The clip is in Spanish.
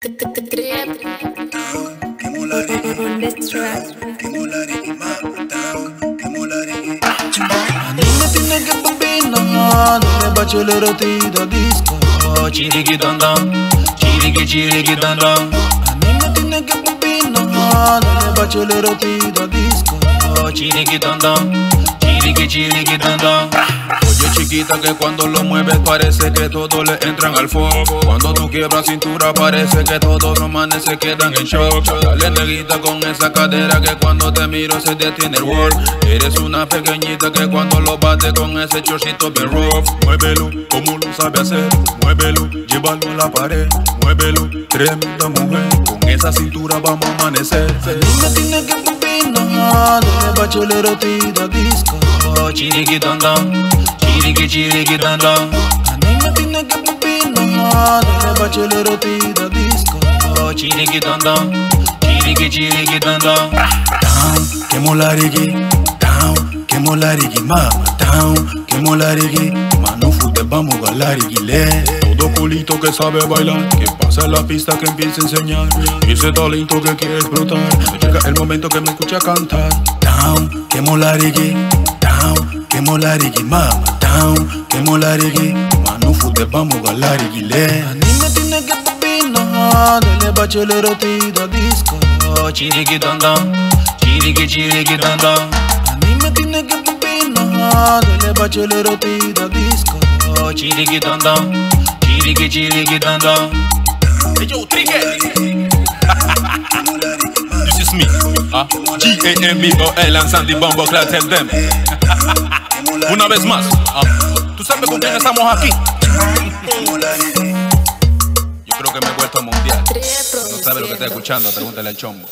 Anime tiene que popina, dove bachelero ti da disco. Chiriqui dan dan, chiriqui dan dan. Anime tiene que popina, dove bachelero ti da disco. Chiriqui dan dan, chiriqui dan dan. Oye chiquita que cuando lo mueves parece que todos le entran al fuego. Cuando tú quiebras cintura parece que todos los manes se quedan en shock. Dale neguita con esa cadera que cuando te miro se detiene el world. Eres una pequeñita que cuando lo bate con ese chorcito bien rough. Muévelo como lo sabe hacer, muévelo, llévalo a la pared. Muévelo, tremenda mujer, con esa cintura vamos a amanecer. Anime tiene que popina, dove bachelero ti da disco. Chiriqui dan dan, chiriqui dan dan. Anime tiene que popina, dove bachelero ti da disco. Chiriqui dan dan, chiriqui dan dan. Down, que molarigi, down, que molarigi, mama, down, que molarigi. Mano fute, vamos a galariguile. Todo culito que sabe bailar, que pasa en la pista que empieza a enseñar. Y ese talento que quiere explotar, llega el momento que me escucha cantar. Down, que molarigi, down, que molarigi, mama, down, que molarigi. Mano fute, vamos a galariguile. Anime tiene que popina, delle bachelero ti da disco. Chiriqui dan dan, chiriqui dan dan. Anime tiene que popina, delle bachelero ti da disco. Chiriqui dan dan, chiriqui dan dan. Hey yo, Trigger. This is me, G-A-M-B-O-L and Sandy Bombo Clat, tell them. Una vez más, ¿tú sabes con quién estamos aquí? Yo creo que me he vuelto mundial. No sabe lo que está escuchando, pregúntale al chombo.